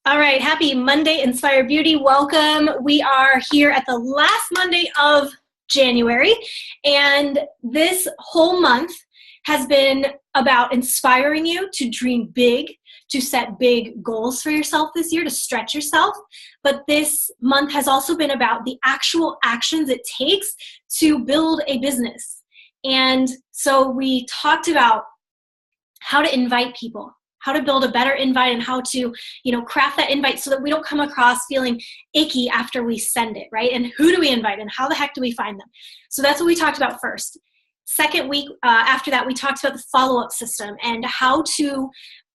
All right, happy Monday, Inspire Beauty. Welcome. We are here at the last Monday of January, and this whole month has been about inspiring you to dream big, to set big goals for yourself this year, to stretch yourself. But this month has also been about the actual actions it takes to build a business. And so we talked about how to invite people, how to build a better invite, and how to, craft that invite so that we don't come across feeling icky after we send it, right? And who do we invite and how the heck do we find them? So that's what we talked about first. Second week after that, we talked about the follow-up system and how to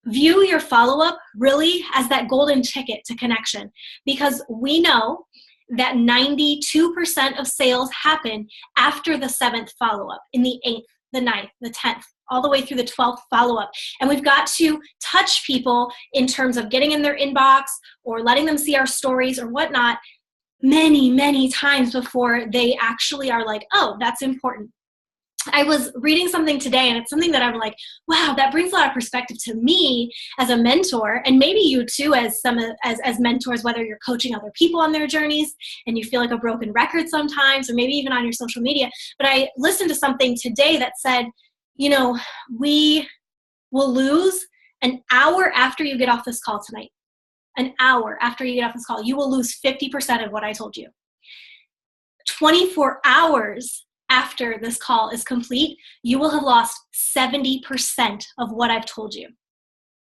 view your follow-up really as that golden ticket to connection, because we know that 92% of sales happen after the 7th follow-up, in the 8th, the 9th, the 10th, all the way through the 12th follow-up. And we've got to touch people in terms of getting in their inbox or letting them see our stories or whatnot many, many times before they actually are like, oh, that's important. I was reading something today, and it's something that I'm like, wow, that brings a lot of perspective to me as a mentor, and maybe you too as mentors, whether you're coaching other people on their journeys and you feel like a broken record sometimes, or maybe even on your social media. But I listened to something today that said, we will lose an hour after you get off this call tonight. An hour after you get off this call, you will lose 50% of what I told you. 24 hours after this call is complete, you will have lost 70% of what I've told you.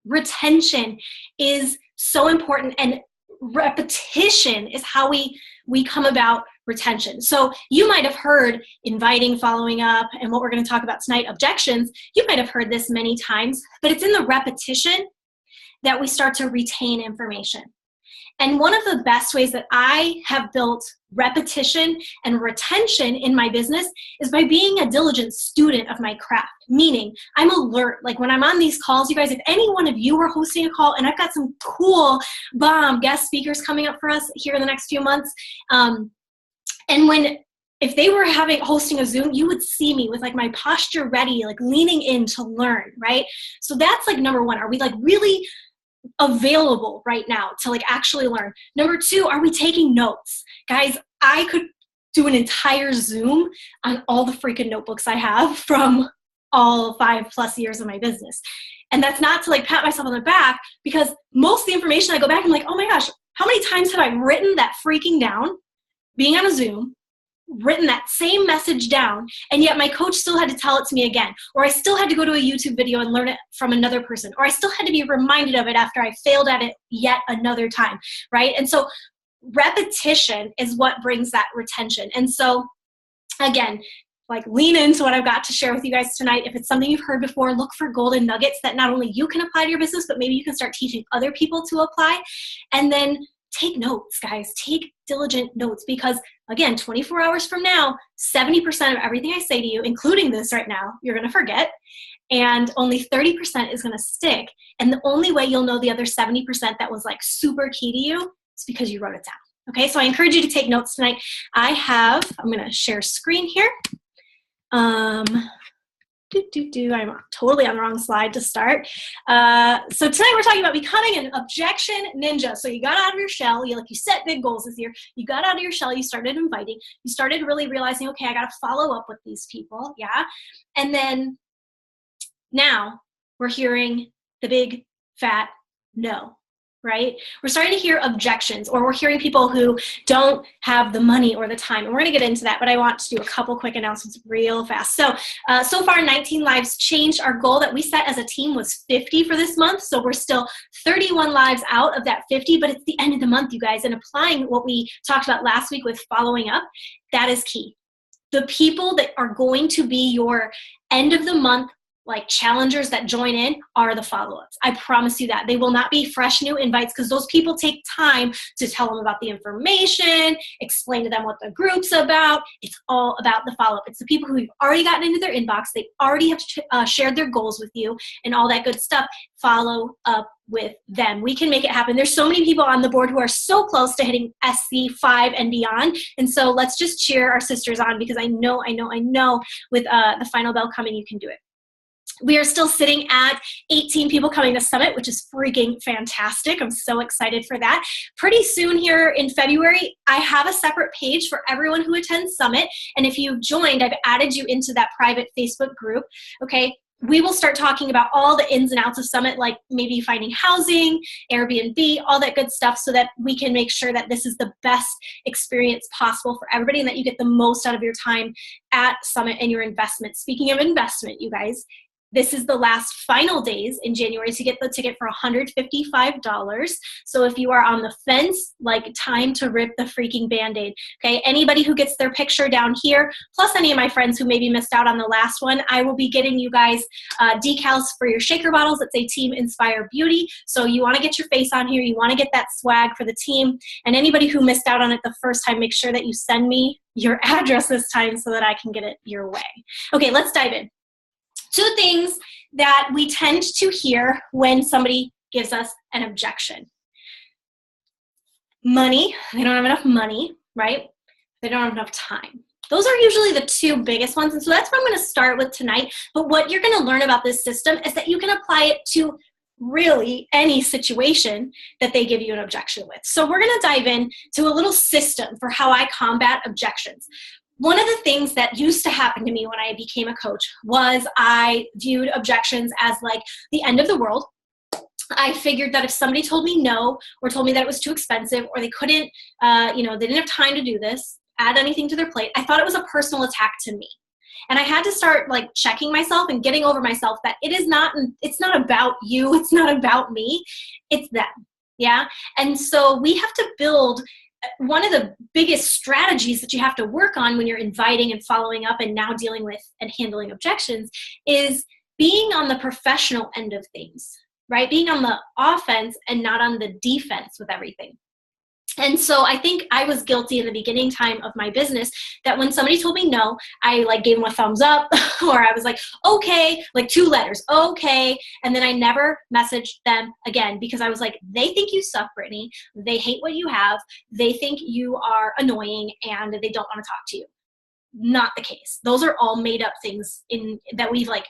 Retention is so important, and repetition is how we come about retention. So you might have heard inviting, following up, and what we're going to talk about tonight, objections. You might have heard this many times, but it's in the repetition that we start to retain information. And one of the best ways that I have built repetition and retention in my business is by being a diligent student of my craft. Meaning, I'm alert. Like when I'm on these calls, you guys, if any one of you are hosting a call, and I've got some cool bomb guest speakers coming up for us here in the next few months, if they were hosting a Zoom, you would see me with like my posture ready, like leaning in to learn, right? So that's like number one. Are we like really available right now to like actually learn? Number two, are we taking notes? Guys, I could do an entire Zoom on all the freaking notebooks I have from all 5+ years of my business. And that's not to like pat myself on the back, because most of the information I go back and I'm like, oh my gosh, how many times have I written that freaking down, being on a Zoom, written that same message down, and yet my coach still had to tell it to me again, or I still had to go to a YouTube video and learn it from another person, or I still had to be reminded of it after I failed at it yet another time, right? And so repetition is what brings that retention. And so again, like lean into what I've got to share with you guys tonight. If it's something you've heard before, look for golden nuggets that not only you can apply to your business, but maybe you can start teaching other people to apply. And then take notes, guys. Take diligent notes, because again, 24 hours from now, 70% of everything I say to you, including this right now, you're going to forget, and only 30% is going to stick. And the only way you'll know the other 70% that was like super key to you is because you wrote it down. Okay, so I encourage you to take notes tonight. I'm going to share screen here. I'm totally on the wrong slide to start. So tonight we're talking about becoming an objection ninja. So you got out of your shell, you set big goals this year, you got out of your shell, you started inviting, you started really realizing, okay, I got to follow up with these people, yeah? And then now we're hearing the big fat no, right? We're starting to hear objections, or we're hearing people who don't have the money or the time. And we're going to get into that, but I want to do a couple quick announcements real fast. So far 19 lives changed. Our goal that we set as a team was 50 for this month. So we're still 31 lives out of that 50, but it's the end of the month, you guys. And applying what we talked about last week with following up, that is key. The people that are going to be your end of the month like challengers that join in are the follow-ups. I promise you that. They will not be fresh new invites, because those people take time to tell them about the information, explain to them what the group's about. It's all about the follow-up. It's the people who you've already gotten into their inbox. They already have shared their goals with you and all that good stuff. Follow up with them. We can make it happen. There's so many people on the board who are so close to hitting SC5 and beyond. And so let's just cheer our sisters on, because I know with the final bell coming, you can do it. We are still sitting at 18 people coming to Summit, which is freaking fantastic. I'm so excited for that. Pretty soon here in February, I have a separate page for everyone who attends Summit. And if you've joined, I've added you into that private Facebook group, okay? We will start talking about all the ins and outs of Summit, like maybe finding housing, Airbnb, all that good stuff, so that we can make sure that this is the best experience possible for everybody and that you get the most out of your time at Summit and your investment. Speaking of investment, you guys, this is the last final days in January to get the ticket for $155. So if you are on the fence, like, time to rip the freaking Band-Aid. Okay, anybody who gets their picture down here, plus any of my friends who maybe missed out on the last one, I will be getting you guys decals for your shaker bottles that say Team Inspire Beauty. So you want to get your face on here. You want to get that swag for the team. And anybody who missed out on it the first time, make sure that you send me your address this time so that I can get it your way. Okay, let's dive in. Two things that we tend to hear when somebody gives us an objection. Money, they don't have enough money, right? They don't have enough time. Those are usually the two biggest ones, and so that's what I'm going to start with tonight. But what you're going to learn about this system is that you can apply it to really any situation that they give you an objection with. So we're going to dive in to a little system for how I combat objections. One of the things that used to happen to me when I became a coach was I viewed objections as like the end of the world. I figured that if somebody told me no, or told me that it was too expensive, or they couldn't, they didn't have time to do this, add anything to their plate, I thought it was a personal attack to me. And I had to start like checking myself and getting over myself that it's not about you, it's not about me, it's them. Yeah. And so we have to build. One of the biggest strategies that you have to work on when you're inviting and following up and now dealing with and handling objections is being on the professional end of things, right? Being on the offense and not on the defense with everything. And so I think I was guilty in the beginning time of my business that when somebody told me no, I like gave them a thumbs up or I was like, okay, like 2 letters, okay. And then I never messaged them again because I was like, they think you suck, Brittany. They hate what you have. They think you are annoying and they don't want to talk to you. Not the case. Those are all made up things that we've like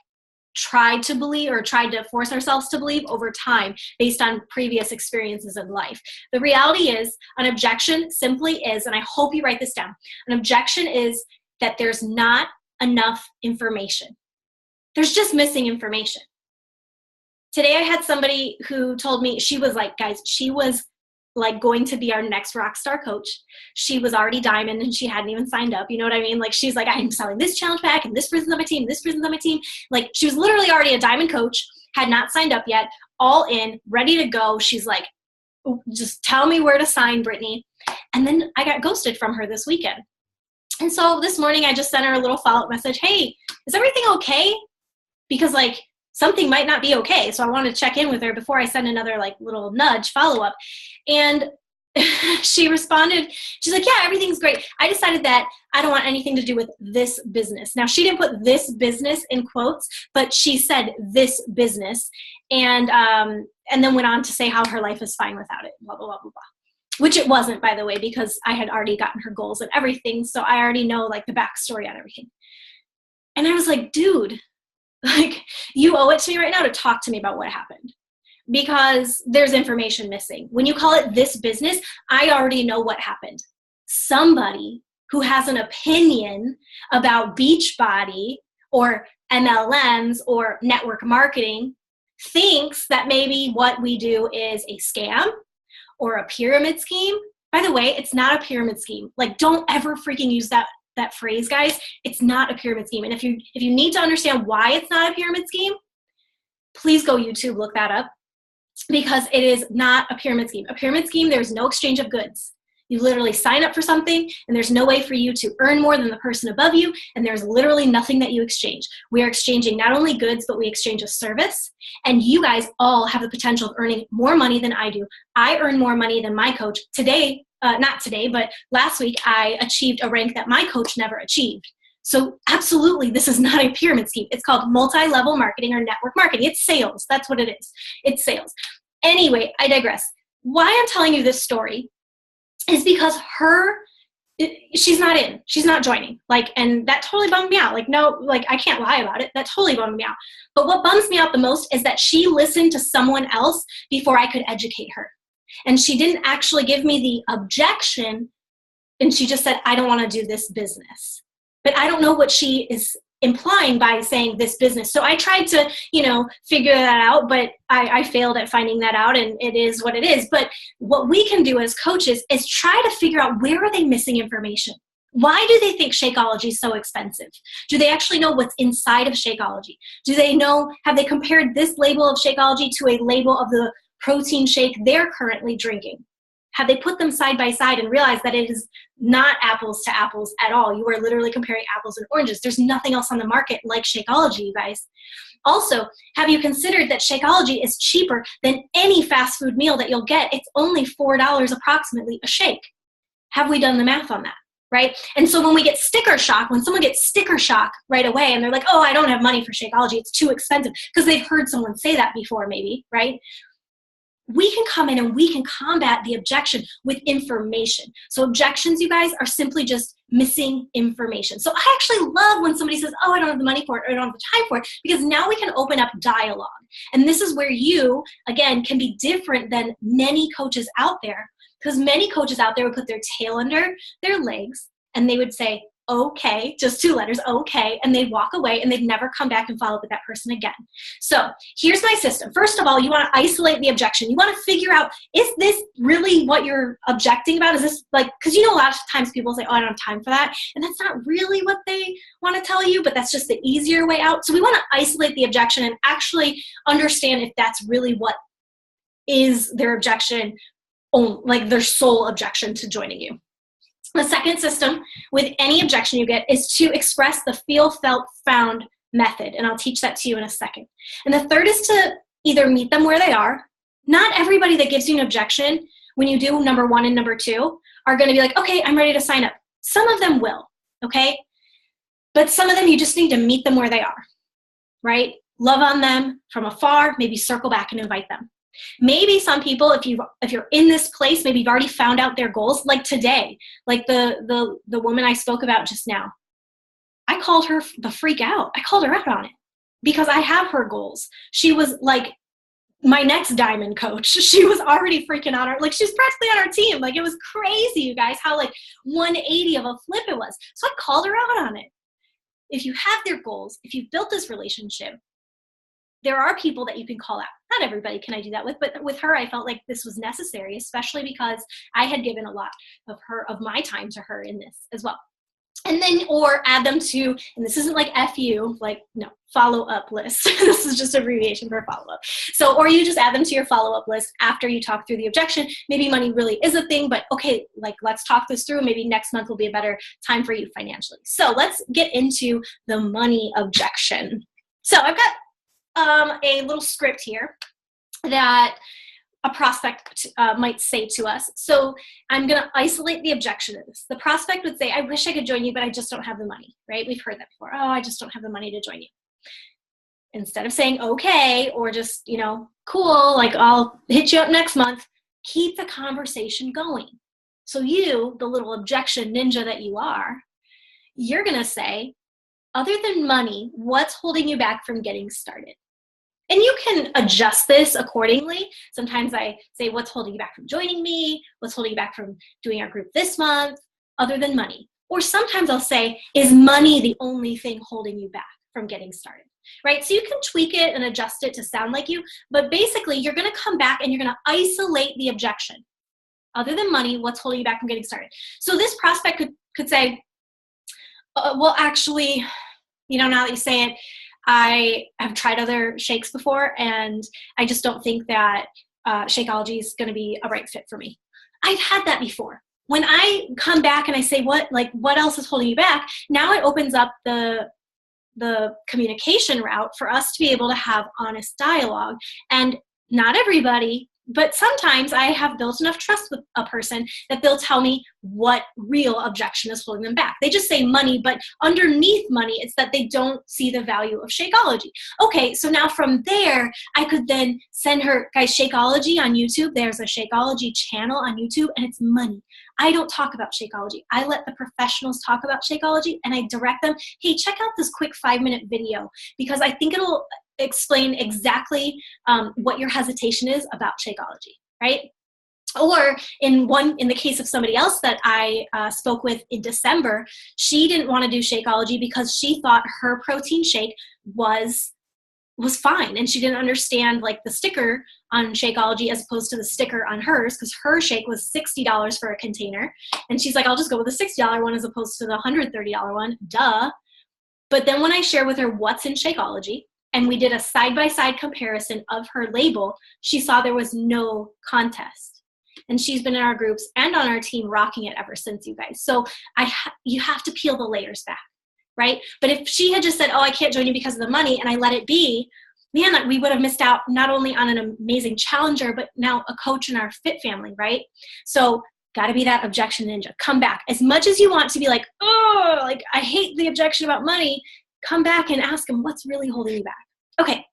tried to believe or tried to force ourselves to believe over time based on previous experiences in life. The reality is an objection simply is, and I hope you write this down, an objection is that there's not enough information. There's just missing information. Today I had somebody who told me, she was like, guys, she was like going to be our next rock star coach. She was already diamond and she hadn't even signed up. You know what I mean? Like she's like, I'm selling this challenge pack and this person's on my team, this person's on my team. Like she was literally already a diamond coach, had not signed up yet, all in, ready to go. She's like, just tell me where to sign, Brittany. And then I got ghosted from her this weekend. And so this morning I just sent her a little follow-up message. Hey, is everything okay? Because like something might not be okay. So I want to check in with her before I send another like little nudge follow-up. And she responded, she's like, yeah, everything's great. I decided that I don't want anything to do with this business. Now, she didn't put this business in quotes, but she said this business. And then went on to say how her life is fine without it, blah, blah, blah, blah, blah. Which it wasn't, by the way, because I had already gotten her goals and everything. So I already know like the backstory on everything. And I was like, dude, like you owe it to me right now to talk to me about what happened. Because there's information missing. When you call it this business, I already know what happened. Somebody who has an opinion about Beachbody or MLMs or network marketing thinks that maybe what we do is a scam or a pyramid scheme. By the way, it's not a pyramid scheme. Like, don't ever freaking use that phrase, guys. It's not a pyramid scheme. And if you need to understand why it's not a pyramid scheme, please go YouTube, look that up. Because it is not a pyramid scheme. A pyramid scheme, there's no exchange of goods. You literally sign up for something and there's no way for you to earn more than the person above you, and there's literally nothing that you exchange. We are exchanging not only goods, but we exchange a service, and you guys all have the potential of earning more money than I do. I earn more money than my coach. Today, not today, but last week, I achieved a rank that my coach never achieved. So absolutely, this is not a pyramid scheme. It's called multi-level marketing or network marketing. It's sales. That's what it is. It's sales. Anyway, I digress. Why I'm telling you this story is because her she's not in, she's not joining. Like, and that totally bummed me out. Like, no, like I can't lie about it. That totally bummed me out. But what bums me out the most is that she listened to someone else before I could educate her. And she didn't actually give me the objection. And she just said, I don't want to do this business. But I don't know what she is implying by saying this business. So I tried to, figure that out, but I failed at finding that out, and it is what it is. But what we can do as coaches is try to figure out, where are they missing information? Why do they think Shakeology is so expensive? Do they actually know what's inside of Shakeology? Do they know, have they compared this label of Shakeology to a label of the protein shake they're currently drinking? Have they put them side by side and realized that it is not apples to apples at all? You are literally comparing apples and oranges. There's nothing else on the market like Shakeology, you guys. Also, have you considered that Shakeology is cheaper than any fast food meal that you'll get? It's only $4 approximately a shake. Have we done the math on that? Right? And so when we get sticker shock, when someone gets sticker shock right away and they're like, oh, I don't have money for Shakeology, it's too expensive, because they've heard someone say that before maybe, right? We can come in and we can combat the objection with information. So objections, you guys, are simply just missing information. So I actually love when somebody says, oh, I don't have the money for it, or I don't have the time for it, because now we can open up dialogue. And this is where you, again, can be different than many coaches out there, because many coaches out there would put their tail under their legs and they would say, okay, just 2 letters, okay, and they'd walk away and they'd never come back and follow up with that person again. So here's my system. First of all, you want to isolate the objection. You want to figure out, is this really what you're objecting about? Is this like, because a lot of times people say, oh, I don't have time for that. And that's not really what they want to tell you, but that's just the easier way out. So we want to isolate the objection and actually understand if that's really what is their objection, like their sole objection to joining you. The second system with any objection you get is to express the feel, felt, found method. And I'll teach that to you in a second. And the third is to either meet them where they are. Not everybody that gives you an objection when you do number 1 and number 2 are going to be like, okay, I'm ready to sign up. Some of them will, okay? But some of them you just need to meet them where they are, right? Love on them from afar, maybe circle back and invite them. Maybe some people, if you're in this place, maybe you've already found out their goals, like today, like the woman I spoke about just now. I called her the freak out. I called her out on it because I have her goals. She was like my next diamond coach. She was already freaking out. Like she was practically on our team. Like it was crazy, you guys, how like 180 of a flip it was. So I called her out on it. If you have their goals, if you've built this relationship, there are people that you can call out. Not everybody can I do that with, but with her, I felt like this was necessary, especially because I had given a lot of my time to her in this as well. And then, or add them to, and this isn't like FU, like no, follow-up list. This is just abbreviation for follow-up. So, or you just add them to your follow-up list after you talk through the objection. Maybe money really is a thing, but okay, like let's talk this through. Maybe next month will be a better time for you financially. So let's get into the money objection. So I've got a little script here that a prospect might say to us. So I'm going to isolate the objection of this. The prospect would say, I wish I could join you, but I just don't have the money, right? We've heard that before. Oh, I just don't have the money to join you. Instead of saying, okay, or just, cool, like I'll hit you up next month, keep the conversation going. So you, the little objection ninja that you are, you're going to say, other than money, what's holding you back from getting started? And you can adjust this accordingly. Sometimes I say, what's holding you back from joining me? What's holding you back from doing our group this month? Other than money. Or sometimes I'll say, is money the only thing holding you back from getting started? Right? So you can tweak it and adjust it to sound like you, but basically you're going to come back and you're going to isolate the objection. Other than money, what's holding you back from getting started? So this prospect could say, well, actually, now that you say it, I have tried other shakes before, and I just don't think that Shakeology is going to be a right fit for me. I've had that before. When I come back and I say, what else is holding you back? Now it opens up the communication route for us to be able to have honest dialogue. And not everybody, but sometimes I have built enough trust with a person that they'll tell me what real objection is holding them back. They just say money, but underneath money, it's that they don't see the value of Shakeology. Okay, so now from there, I could then send her, guys, Shakeology on YouTube. There's a Shakeology channel on YouTube, and it's money. I don't talk about Shakeology. I let the professionals talk about Shakeology, and I direct them, hey, check out this quick 5-minute video, because I think it'll explain exactly what your hesitation is about Shakeology, right? Or in the case of somebody else that I spoke with in December, she didn't want to do Shakeology because she thought her protein shake was fine, and she didn't understand like the sticker on Shakeology as opposed to the sticker on hers, because her shake was $60 for a container, and she's like, I'll just go with the $60 one as opposed to the $130 one, duh. But then when I shared with her what's in Shakeology, and we did a side-by-side comparison of her label, she saw there was no contest. And she's been in our groups and on our team rocking it ever since, you guys. So you have to peel the layers back, right? But if she had just said, oh, I can't join you because of the money, and I let it be, man, we would have missed out not only on an amazing challenger, but now a coach in our fit family, right? So got to be that objection ninja. Come back. As much as you want to be like, oh, like I hate the objection about money, come back and ask them what's really holding you back. Okay.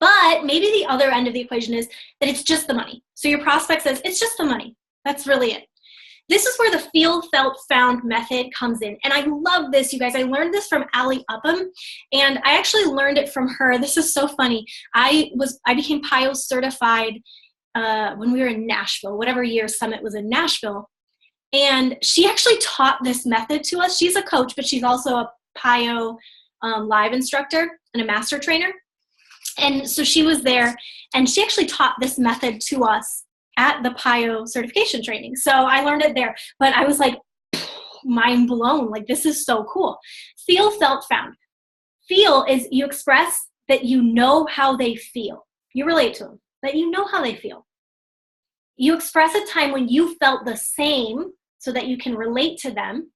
But maybe the other end of the equation is that it's just the money. So your prospect says, it's just the money. That's really it. This is where the feel, felt, found method comes in. And I love this, you guys. I learned this from Allie Upham, and I actually learned it from her. This is so funny. I became PIO certified when we were in Nashville, whatever year Summit was in Nashville. And she actually taught this method to us. She's a coach, but she's also a PIO live instructor and a master trainer. And so she was there, and she actually taught this method to us at the PIO certification training. So I learned it there, but I was like, mind blown. Like, this is so cool. Feel, felt, found. Feel is you express that you know how they feel. You relate to them, that you know how they feel. You express a time when you felt the same so that you can relate to them.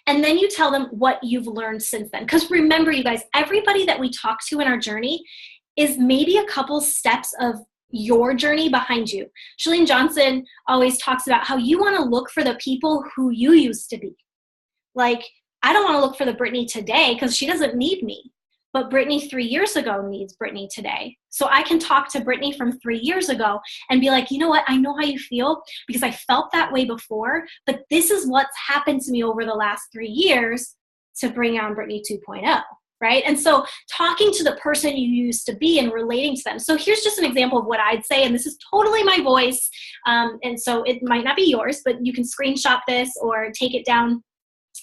And then you tell them what you've learned since then. Because remember, you guys, everybody that we talk to in our journey is maybe a couple steps of your journey behind you. Chalene Johnson always talks about how you want to look for the people who you used to be. Like, I don't want to look for the Brittany today because she doesn't need me. But Brittany 3 years ago needs Brittany today. So I can talk to Brittany from 3 years ago and be like, you know what? I know how you feel because I felt that way before, but this is what's happened to me over the last 3 years to bring on Brittany 2.0, right? And so talking to the person you used to be and relating to them. So here's just an example of what I'd say, and this is totally my voice. And so it might not be yours, but you can screenshot this or take it down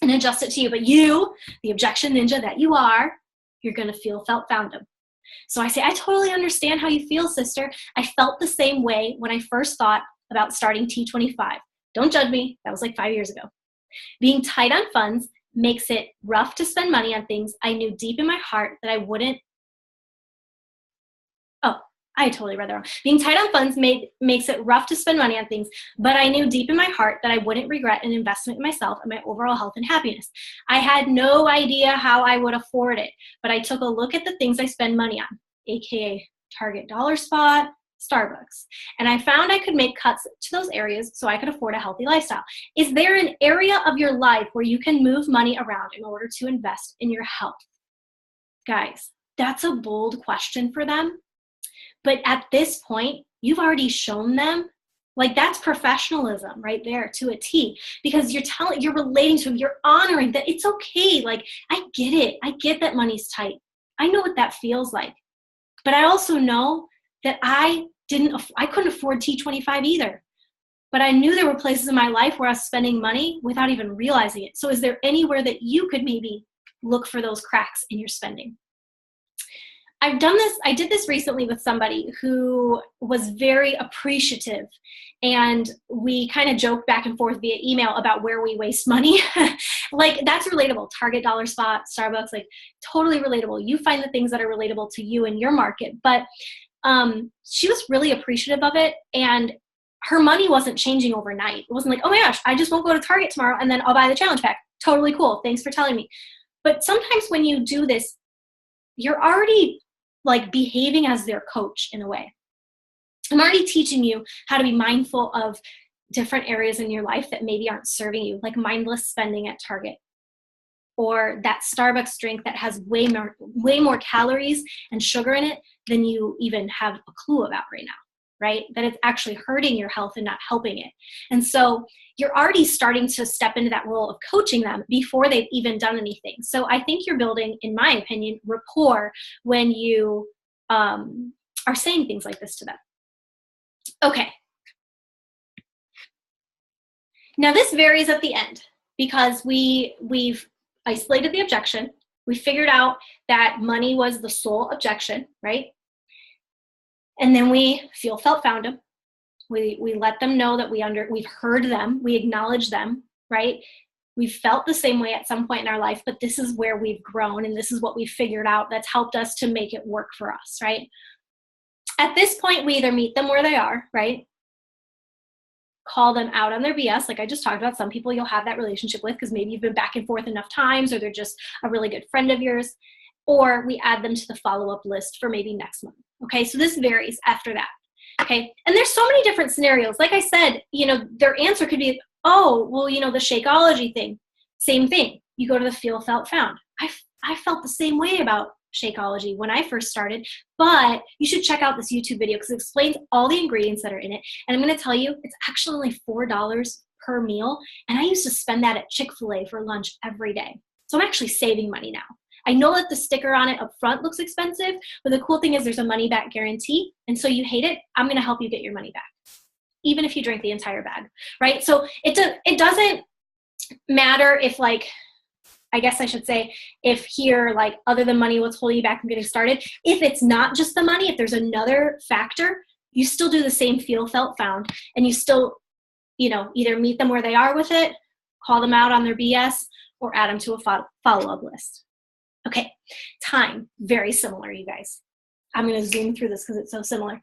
and adjust it to you. But you, the objection ninja that you are, you're going to feel, felt, found them. So I say, I totally understand how you feel, sister. I felt the same way when I first thought about starting T25. Don't judge me. That was like 5 years ago. Being tight on funds makes it rough to spend money on things I knew deep in my heart that I wouldn't. Oh, I totally read that wrong. Being tight on funds makes it rough to spend money on things, but I knew deep in my heart that I wouldn't regret an investment in myself and my overall health and happiness. I had no idea how I would afford it, but I took a look at the things I spend money on, aka Target, Dollar Spot, Starbucks, and I found I could make cuts to those areas so I could afford a healthy lifestyle. Is there an area of your life where you can move money around in order to invest in your health? Guys, that's a bold question for them. But at this point, you've already shown them, like, that's professionalism right there to a T, because you're relating to them, you're honoring that it's okay. Like, I get it. I get that money's tight. I know what that feels like. But I also know that I couldn't afford T25 either. But I knew there were places in my life where I was spending money without even realizing it. So is there anywhere that you could maybe look for those cracks in your spending? I did this recently with somebody who was very appreciative, and we kind of joked back and forth via email about where we waste money. Like, that's relatable. Target, Dollar Spot, Starbucks, like, totally relatable. You find the things that are relatable to you in your market. But she was really appreciative of it, and her money wasn't changing overnight. It wasn't like, oh my gosh, I just won't go to Target tomorrow and then I'll buy the challenge pack. Totally cool. Thanks for telling me. But sometimes when you do this, you're already like behaving as their coach in a way. I'm already teaching you how to be mindful of different areas in your life that maybe aren't serving you, like mindless spending at Target, or that Starbucks drink that has way more calories and sugar in it than you even have a clue about right now. right? That it's actually hurting your health and not helping it. And so you're already starting to step into that role of coaching them before they've even done anything. So I think you're building, in my opinion, rapport when you are saying things like this to them. Okay. Now this varies at the end because we've isolated the objection. We figured out that money was the sole objection, right? And then we felt, found them. We let them know that we've heard them, we acknowledge them, right? We've felt the same way at some point in our life, but this is where we've grown and this is what we've figured out that's helped us to make it work for us, right? At this point, we either meet them where they are, right? Call them out on their BS, like I just talked about. Some people you'll have that relationship with because maybe you've been back and forth enough times or they're just a really good friend of yours, or we add them to the follow-up list for maybe next month. Okay, so this varies after that. Okay, and there's so many different scenarios. Like I said, their answer could be, oh, well, the Shakeology thing, same thing. You go to the feel, felt, found. I felt the same way about Shakeology when I first started, but you should check out this YouTube video because it explains all the ingredients that are in it. And I'm going to tell you, it's actually only $4 per meal. And I used to spend that at Chick-fil-A for lunch every day. So I'm actually saving money now. I know that the sticker on it up front looks expensive, but the cool thing is there's a money back guarantee. And so you hate it, I'm going to help you get your money back, even if you drink the entire bag, right? So it doesn't matter if, like, I guess I should say, if here, like, other than money, what's holding you back from getting started, if it's not just the money, if there's another factor, you still do the same feel, felt, found, and you still, either meet them where they are with it, call them out on their BS, or add them to a follow-up list. Okay, time, very similar, you guys. I'm going to zoom through this because it's so similar.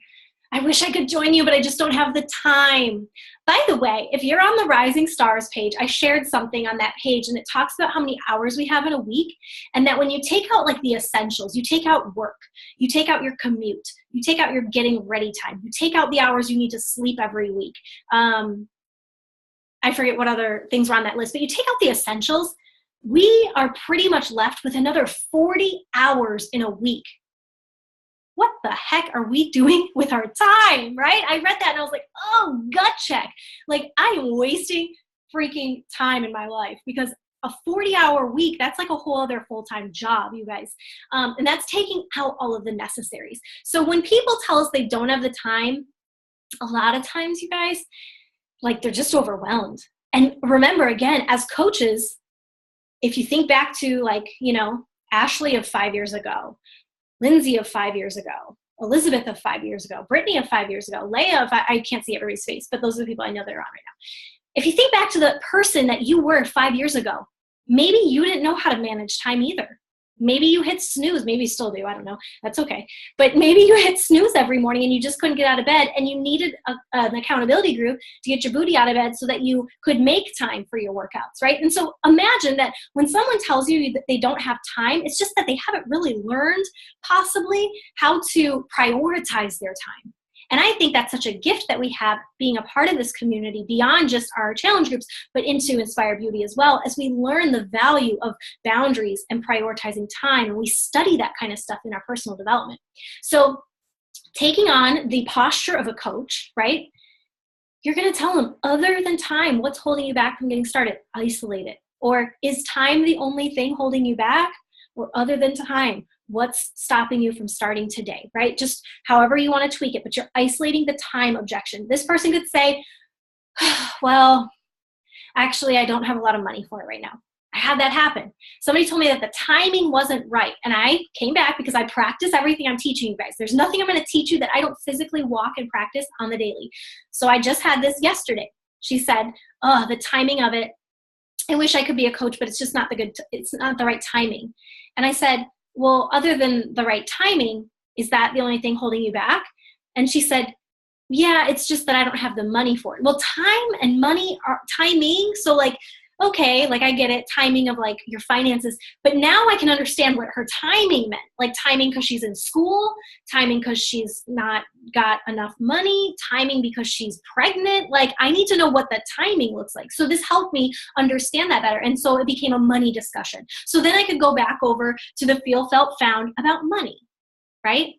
I wish I could join you, but I just don't have the time. By the way, if you're on the Rising Stars page, I shared something on that page, and it talks about how many hours we have in a week, and that when you take out, like, the essentials, you take out work, you take out your commute, you take out your getting ready time, you take out the hours you need to sleep every week. I forget what other things were on that list, but you take out the essentials, we are pretty much left with another 40 hours in a week. What the heck are we doing with our time, right? I read that and I was like, oh, gut check. Like, I am wasting freaking time in my life because a 40-hour week, that's like a whole other full-time job, you guys. And that's taking out all of the necessaries. So when people tell us they don't have the time, a lot of times, you guys, like, they're just overwhelmed. And remember, again, as coaches, if you think back to, like, Ashley of 5 years ago, Lindsay of 5 years ago, Elizabeth of 5 years ago, Brittany of 5 years ago, Leah of, I can't see everybody's face, but those are the people I know that are on right now. If you think back to the person that you were 5 years ago, maybe you didn't know how to manage time either. Maybe you hit snooze. Maybe you still do. I don't know. That's okay. But maybe you hit snooze every morning and you just couldn't get out of bed, and you needed an accountability group to get your booty out of bed so that you could make time for your workouts, right? And so imagine that when someone tells you that they don't have time, it's just that they haven't really learned possibly how to prioritize their time. And I think that's such a gift that we have being a part of this community beyond just our challenge groups, but into Inspire Beauty as well, as we learn the value of boundaries and prioritizing time. And we study that kind of stuff in our personal development. So taking on the posture of a coach, right? You're going to tell them, other than time, what's holding you back from getting started? Isolate it. Or is time the only thing holding you back? Or other than time, what's stopping you from starting today, right? Just however you want to tweak it, but you're isolating the time objection. This person could say, well, actually, I don't have a lot of money for it right now. I had that happen. Somebody told me that the timing wasn't right. And I came back because I practice everything I'm teaching you guys. There's nothing I'm going to teach you that I don't physically walk and practice on the daily. So I just had this yesterday. She said, oh, the timing of it, I wish I could be a coach, but it's just not it's not the right timing. And I said, well, other than the right timing, is that the only thing holding you back? And she said, yeah, it's just that I don't have the money for it. Well, time and money are timing. So, like, okay, like, I get it, timing of, like, your finances, but now I can understand what her timing meant. Like, timing because she's in school, timing because she's not got enough money, timing because she's pregnant. Like, I need to know what the timing looks like. So this helped me understand that better. And so it became a money discussion. So then I could go back over to the feel, felt, found about money, right?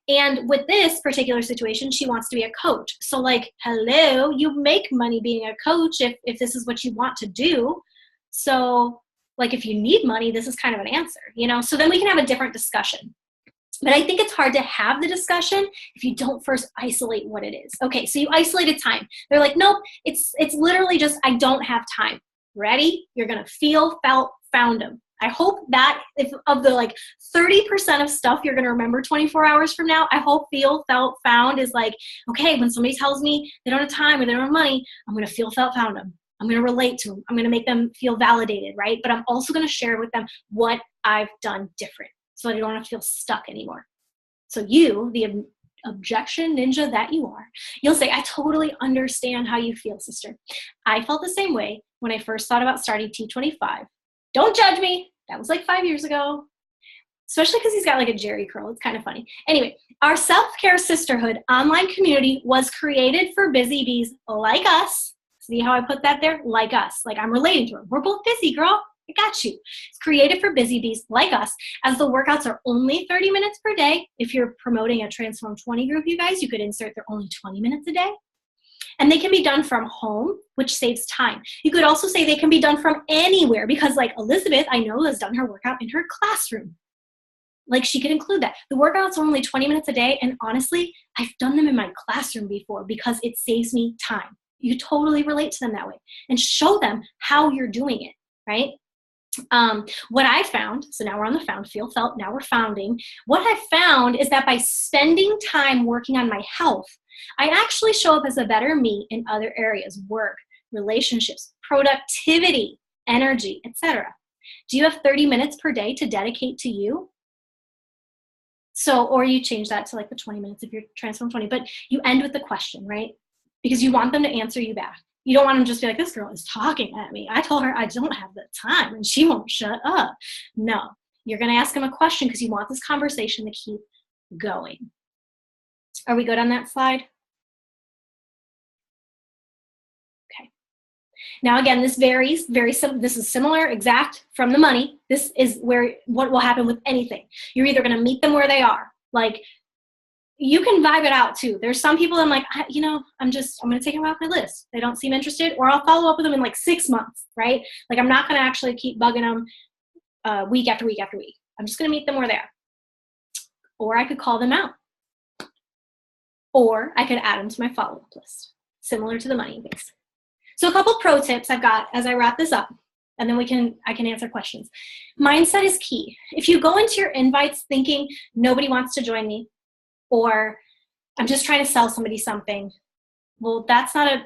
And with this particular situation, she wants to be a coach. So like, hello, you make money being a coach if this is what you want to do. So like, if you need money, this is kind of an answer, you know? So then we can have a different discussion. But I think it's hard to have the discussion if you don't first isolate what it is. Okay, so you isolated time. They're like, nope, it's literally just, I don't have time. Ready? You're gonna feel, felt, found them. I hope that if of the like 30% of stuff you're gonna remember 24 hours from now, I hope feel, felt, found is like, okay, when somebody tells me they don't have time or they don't have money, I'm gonna feel, felt, found them. I'm gonna relate to them. I'm gonna make them feel validated, right? But I'm also gonna share with them what I've done different, so they don't have to feel stuck anymore. So you, the objection ninja that you are, you'll say, I totally understand how you feel, sister. I felt the same way when I first thought about starting T25. Don't judge me. That was like 5 years ago. Especially because he's got like a Jerry curl. It's kind of funny. Anyway, our self-care sisterhood online community was created for busy bees like us. See how I put that there? Like us. Like I'm relating to her. We're both busy, girl. I got you. It's created for busy bees like us, as the workouts are only 30 minutes per day. If you're promoting a Transform 20 group, you guys, you could insert they're only 20 minutes a day. And they can be done from home, which saves time. You could also say they can be done from anywhere, because like Elizabeth, I know, has done her workout in her classroom. Like she could include that. The workouts are only 20 minutes a day. And honestly, I've done them in my classroom before because it saves me time. You totally relate to them that way and show them how you're doing it, right? What I found, so now we're on the found, feel, felt, now we're founding. What I found is that by spending time working on my health, I actually show up as a better me in other areas: work, relationships, productivity, energy, etc. Do you have 30 minutes per day to dedicate to you? So, or you change that to like the 20 minutes if you're Transform 20, but you end with the question, right? Because you want them to answer you back. You don't want them to just be like, this girl is talking at me. I told her I don't have the time and she won't shut up. No, you're going to ask them a question because you want this conversation to keep going. Are we good on that slide? Okay. Now, again, this varies. This is similar, exact from the money. This is where what will happen with anything. You're either going to meet them where they are. Like, you can vibe it out too. There's some people I'm like, I'm going to take them off my list. They don't seem interested, or I'll follow up with them in like 6 months, right? Like I'm not going to actually keep bugging them week after week after week. I'm just going to meet them where they are. Or I could call them out. Or I could add them to my follow-up list, similar to the money things. So a couple pro tips I've got as I wrap this up, and then I can answer questions. Mindset is key. If you go into your invites thinking nobody wants to join me, or I'm just trying to sell somebody something, well, that's not an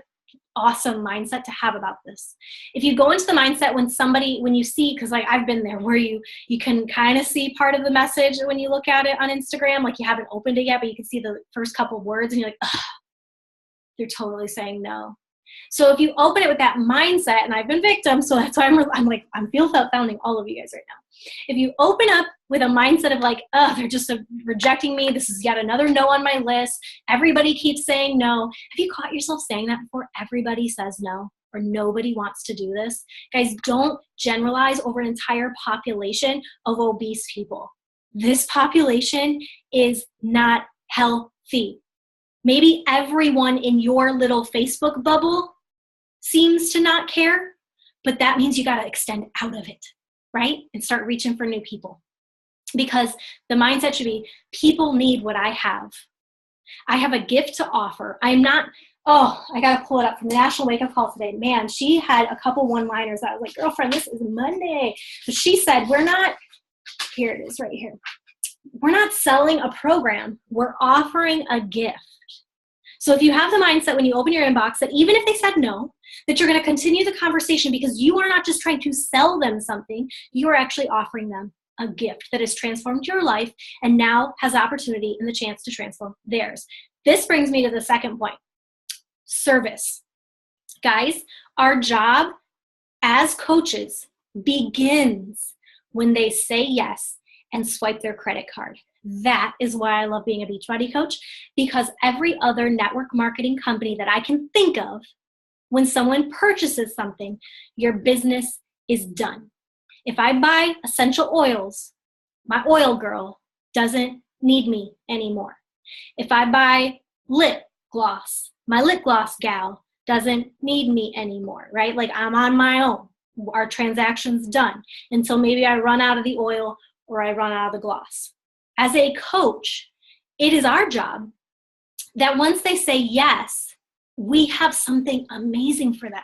awesome mindset to have about this. If you go into the mindset when you see, because like I've been there, where you can kind of see part of the message when you look at it on Instagram, like you haven't opened it yet, but you can see the first couple of words and you're like, ugh, you're totally saying no. So if you open it with that mindset, and I've been victim, so that's why I'm feel felt founding all of you guys right now. If you open up with a mindset of like, oh, they're just rejecting me. This is yet another no on my list. Everybody keeps saying no. Have you caught yourself saying that before? Everybody says no, or nobody wants to do this. Guys, don't generalize over an entire population of obese people. This population is not healthy. Maybe everyone in your little Facebook bubble seems to not care, but that means you got to extend out of it, right? And start reaching for new people. Because the mindset should be, people need what I have. I have a gift to offer. I got to pull it up from the National Wake Up Call today. Man, she had a couple one-liners. I was like, girlfriend, this is Monday. But she said, here it is right here. We're not selling a program. We're offering a gift. So if you have the mindset when you open your inbox that even if they said no, that you're going to continue the conversation because you are not just trying to sell them something, you are actually offering them a gift that has transformed your life and now has opportunity and the chance to transform theirs. This brings me to the second point, service. Guys, our job as coaches begins when they say yes and swipe their credit card. That is why I love being a Beachbody coach, because every other network marketing company that I can think of, when someone purchases something, your business is done. If I buy essential oils, my oil girl doesn't need me anymore. If I buy lip gloss, my lip gloss gal doesn't need me anymore, right? Like I'm on my own. Our transaction's done until maybe I run out of the oil or I run out of the gloss. As a coach, it is our job that once they say yes, we have something amazing for them.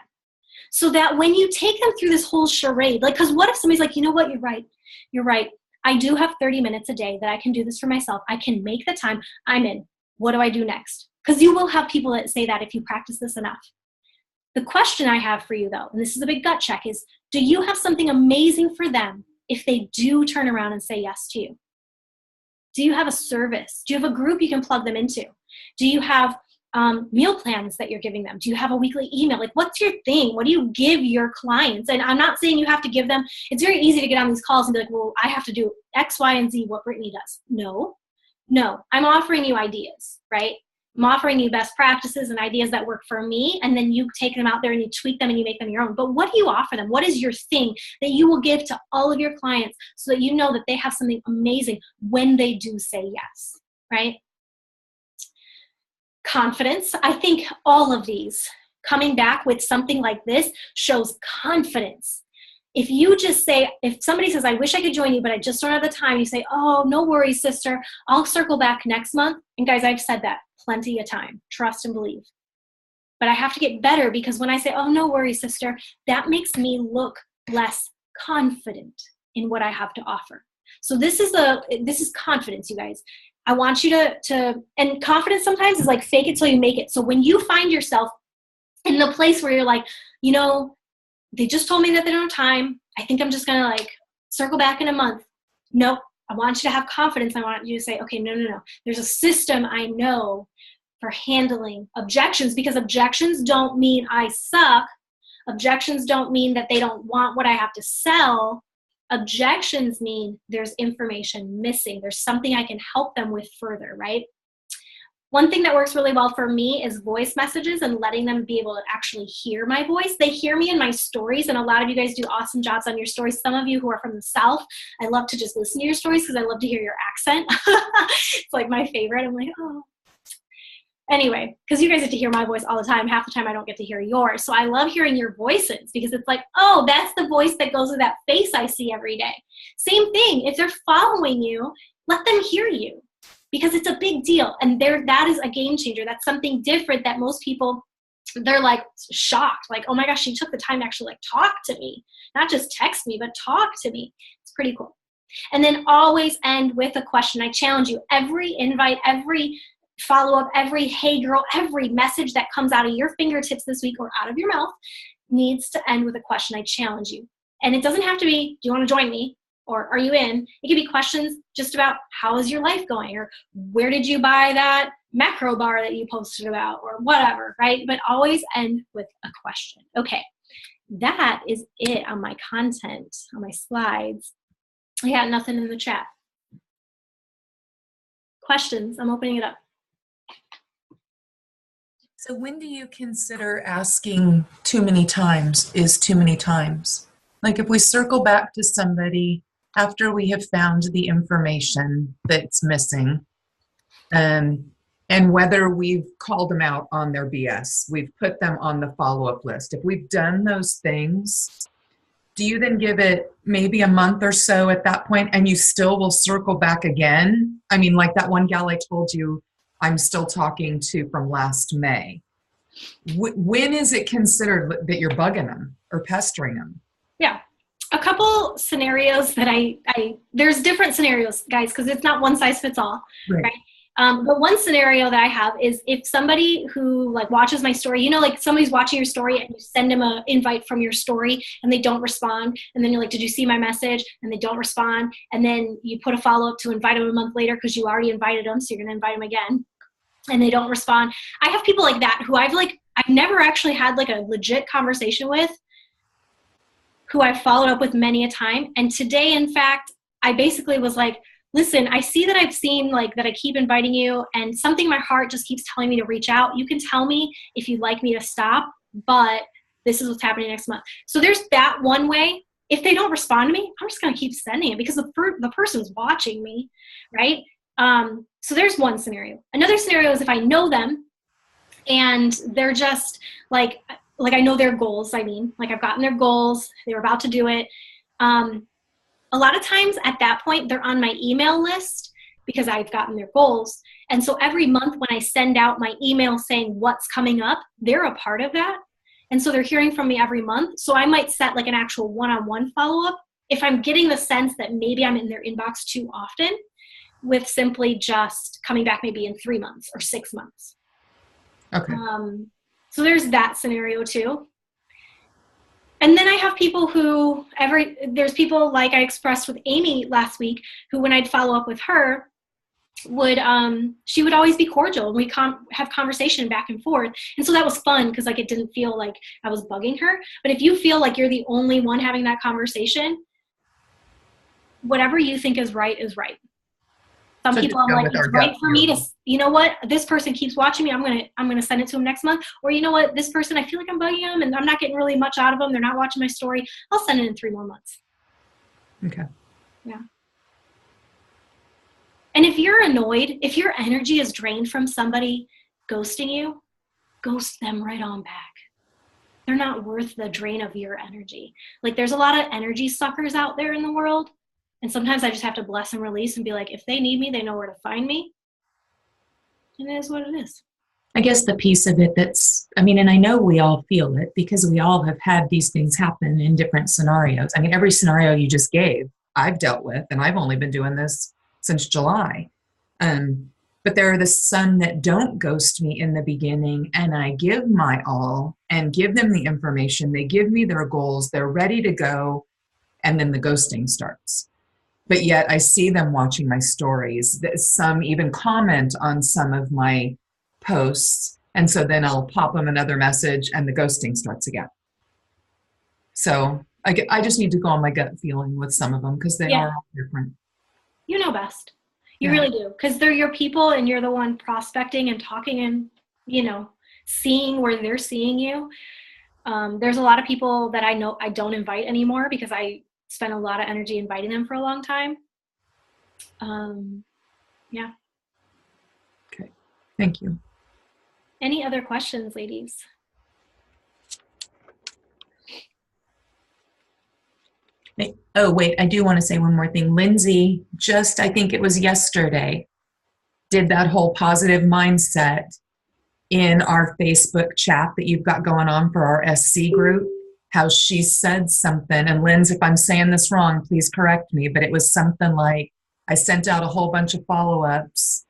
So that when you take them through this whole charade, like, because what if somebody's like, you know what, you're right. I do have 30 minutes a day that I can do this for myself. I can make the time. I'm in. What do I do next? Because you will have people that say that if you practice this enough. The question I have for you, though, and this is a big gut check, is do you have something amazing for them if they do turn around and say yes to you? Do you have a service? Do you have a group you can plug them into? Do you have meal plans that you're giving them? Do you have a weekly email? Like, what's your thing? What do you give your clients? And I'm not saying you have to give them, it's very easy to get on these calls and be like, well, I have to do X, Y, and Z, what Brittany does. No, I'm offering you ideas, right? I'm offering you best practices and ideas that work for me, and then you take them out there and you tweak them and you make them your own. But what do you offer them? What is your thing that you will give to all of your clients so that you know that they have something amazing when they do say yes, right? Confidence. I think all of these coming back with something like this shows confidence. If you just say, if somebody says, I wish I could join you, but I just don't have the time, you say, oh, no worries, sister. I'll circle back next month. And guys, I've said that plenty of time. Trust and believe. But I have to get better, because when I say, oh, no worries, sister, that makes me look less confident in what I have to offer. So this is confidence, you guys. I want you to, and confidence sometimes is like fake it till you make it. So when you find yourself in the place where you're like, you know, they just told me that they don't have time. I think I'm just going to like circle back in a month. Nope. I want you to have confidence. I want you to say, okay, no. There's a system I know for handling objections, because objections don't mean I suck. Objections don't mean that they don't want what I have to sell. Objections mean there's information missing. There's something I can help them with further, right? One thing that works really well for me is voice messages and letting them be able to actually hear my voice. They hear me in my stories, and a lot of you guys do awesome jobs on your stories. Some of you who are from the South, I love to just listen to your stories because I love to hear your accent. It's like my favorite. I'm like, oh. Anyway, because you guys get to hear my voice all the time. Half the time I don't get to hear yours. So I love hearing your voices, because it's like, oh, that's the voice that goes with that face I see every day. Same thing. If they're following you, let them hear you, because it's a big deal. And that is a game changer. That's something different that most people, they're like shocked. Like, oh my gosh, she took the time to actually like talk to me. Not just text me, but talk to me. It's pretty cool. And then always end with a question. I challenge you. Every invite, every follow-up, every hey girl, every message that comes out of your fingertips this week or out of your mouth needs to end with a question. I challenge you. And it doesn't have to be, do you want to join me? Or are you in? It could be questions just about how is your life going? Or where did you buy that macro bar that you posted about? Or whatever, right? But always end with a question. Okay, that is it on my content, on my slides. I got nothing in the chat. Questions? I'm opening it up. So when do you consider asking too many times is too many times? Like if we circle back to somebody after we have found the information that's missing, and whether we've called them out on their BS, we've put them on the follow-up list. If we've done those things, do you then give it maybe a month or so at that point and you still will circle back again? I mean, like that one gal I told you I'm still talking to from last May. When is it considered that you're bugging them or pestering them? Yeah. A couple scenarios that there's different scenarios, guys, because it's not one size fits all, right? But one scenario that I have is if somebody who like watches my story, you know, like somebody's watching your story and you send them an invite from your story and they don't respond. And then you're like, did you see my message? And they don't respond. And then you put a follow-up to invite them a month later because you already invited them. So you're going to invite them again and they don't respond. I have people like that who I've never actually had like a legit conversation with, who I've followed up with many a time. And today, in fact, I basically was like, listen, I see that I've seen like that I keep inviting you and something in my heart just keeps telling me to reach out. You can tell me if you'd like me to stop, but this is what's happening next month. So there's that one way. If they don't respond to me, I'm just going to keep sending it because the person's watching me, right? So there's one scenario. Another scenario is if I know them and they're just like I know their goals. I mean, like I've gotten their goals. They were about to do it. A lot of times at that point, they're on my email list because I've gotten their goals. And so every month when I send out my email saying what's coming up, they're a part of that. And so they're hearing from me every month. So I might set like an actual one-on-one follow-up if I'm getting the sense that maybe I'm in their inbox too often, with simply just coming back maybe in 3 months or 6 months. Okay. So there's that scenario too. And then I have people who there's people like I expressed with Amy last week, who when I'd follow up with her, she would always be cordial. We'd have conversation back and forth. And so that was fun because like it didn't feel like I was bugging her. But if you feel like you're the only one having that conversation, whatever you think is right is right. Some people I'm like, it's right for me to, you know what, this person keeps watching me, I'm gonna send it to them next month. Or you know what, this person, I feel like I'm bugging them and I'm not getting really much out of them. They're not watching my story. I'll send it in 3 more months. Okay. Yeah. And if you're annoyed, if your energy is drained from somebody ghosting you, ghost them right on back. They're not worth the drain of your energy. Like there's a lot of energy suckers out there in the world. And sometimes I just have to bless and release and be like, if they need me, they know where to find me. And it is what it is. I guess the piece of it and I know we all feel it because we all have had these things happen in different scenarios. I mean, every scenario you just gave, I've dealt with, and I've only been doing this since July. But there are some that don't ghost me in the beginning, and I give my all and give them the information. They give me their goals. They're ready to go. And then the ghosting starts. But yet I see them watching my stories. Some even comment on some of my posts. And so then I'll pop them another message and the ghosting starts again. So I just need to go on my gut feeling with some of them because they are all different. You know best. You really do. Because they're your people and you're the one prospecting and talking and, seeing where they're seeing you. There's a lot of people that I know I don't invite anymore because I spent a lot of energy inviting them for a long time. Yeah. Okay. Thank you. Any other questions, ladies? Oh, wait, I do want to say one more thing. Lindsay, I think it was yesterday, did that whole positive mindset in our Facebook chat that you've got going on for our SC group. How she said something, and Linz, if I'm saying this wrong, please correct me, but it was something like, I sent out a whole bunch of follow-ups,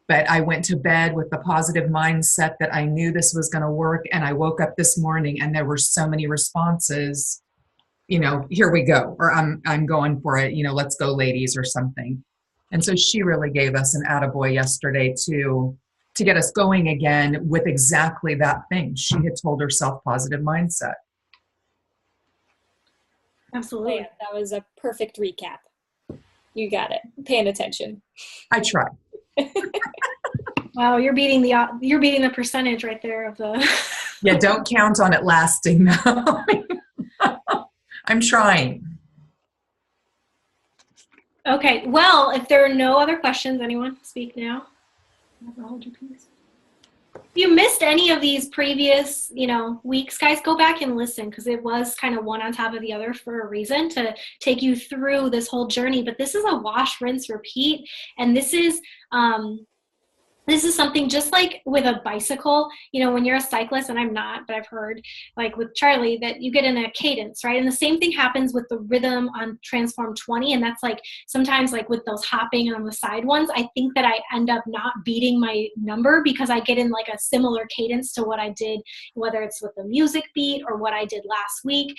but I went to bed with the positive mindset that I knew this was going to work, and I woke up this morning and there were so many responses, here we go, or I'm going for it, let's go ladies or something. And so she really gave us an attaboy yesterday to get us going again with exactly that thing. She had told herself positive mindset. Absolutely. Oh, yeah, that was a perfect recap. You got it. Paying attention. I try. Wow, you're beating the percentage right there of the. Yeah, don't count on it lasting now. I'm trying. Okay, well, if there are no other questions, anyone speak now. Hold your peace. If you missed any of these previous, weeks, guys, go back and listen because it was kind of one on top of the other for a reason to take you through this whole journey. But this is a wash, rinse, repeat, and this is something just like with a bicycle, when you're a cyclist, and I'm not, but I've heard like with Charlie that you get in a cadence, right? And the same thing happens with the rhythm on Transform 20. And that's like sometimes like with those hopping on the side ones, I think that I end up not beating my number because I get in like a similar cadence to what I did, whether it's with the music beat or what I did last week.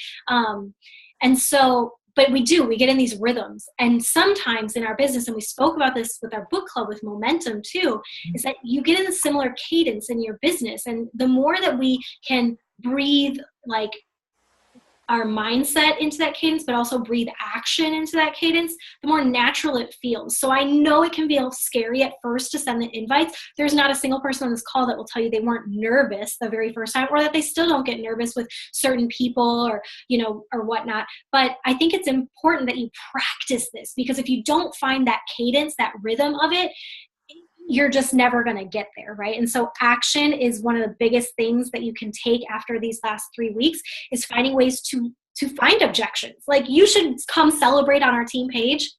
But we get in these rhythms. And sometimes in our business, and we spoke about this with our book club with Momentum too, is that you get in a similar cadence in your business. And the more that we can breathe like our mindset into that cadence, but also breathe action into that cadence, the more natural it feels. So I know it can feel scary at first to send the invites. There's not a single person on this call that will tell you they weren't nervous the very first time, or that they still don't get nervous with certain people or, or whatnot. But I think it's important that you practice this, because if you don't find that cadence, that rhythm of it, you're just never going to get there, right? And so action is one of the biggest things that you can take after these last 3 weeks, is finding ways to find objections. Like, you should come celebrate on our team page.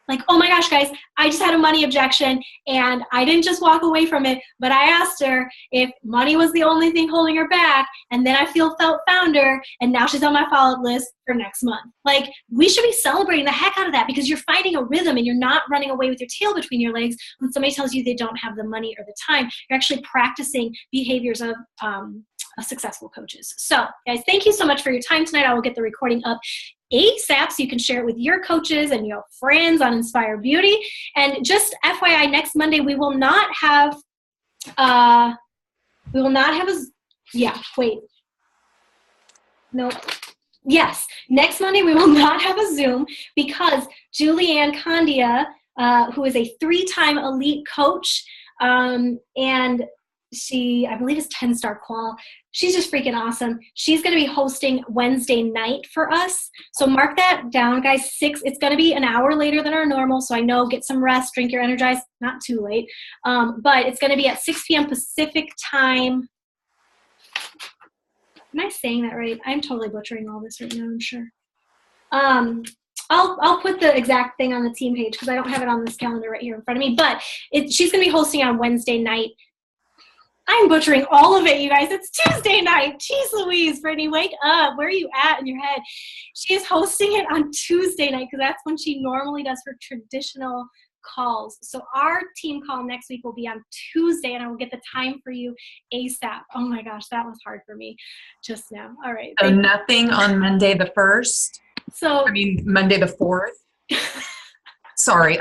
Like, oh my gosh, guys, I just had a money objection and I didn't just walk away from it, but I asked her if money was the only thing holding her back. And then I felt found her, and now she's on my follow-up list for next month. Like, we should be celebrating the heck out of that, because you're finding a rhythm and you're not running away with your tail between your legs when somebody tells you they don't have the money or the time. You're actually practicing behaviors of successful coaches. So guys, thank you so much for your time tonight. I will get the recording up ASAP so you can share it with your coaches and your friends on Inspire Beauty. And just FYI, next Monday we will not have next Monday we will not have a Zoom, because Julianne Candia, who is a 3-time elite coach, and she, I believe, is 10-star qual. She's just freaking awesome. She's going to be hosting Wednesday night for us. So mark that down, guys. It's going to be an hour later than our normal. So I know, get some rest, drink your Energize, not too late. But it's going to be at 6 p.m. Pacific time. Am I saying that right? I'm totally butchering all this right now, I'm sure. I'll put the exact thing on the team page, because I don't have it on this calendar right here in front of me. But she's going to be hosting on Wednesday night. I'm butchering all of it, you guys. It's Tuesday night. Jeez Louise, Brittany, wake up. Where are you at in your head? She is hosting it on Tuesday night, because that's when she normally does her traditional calls. So our team call next week will be on Tuesday, and I will get the time for you ASAP. Oh my gosh, that was hard for me just now. All right. So nothing on Monday the 1st? Monday the 4th? Sorry,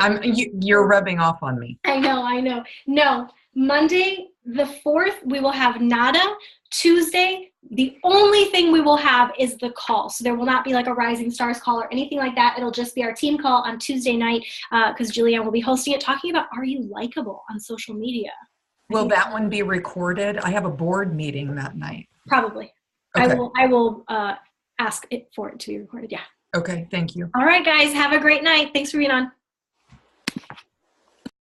you're rubbing off on me. I know. No, Monday the 4th, we will have nada. Tuesday, the only thing we will have is the call. So there will not be like a Rising Stars call or anything like that. It'll just be our team call on Tuesday night, because Julianne will be hosting it, talking about, are you likable on social media? Will that one be recorded? I have a board meeting that night. Probably. Okay. I will ask for it to be recorded. Yeah. Okay, thank you. All right, guys, have a great night. Thanks for being on.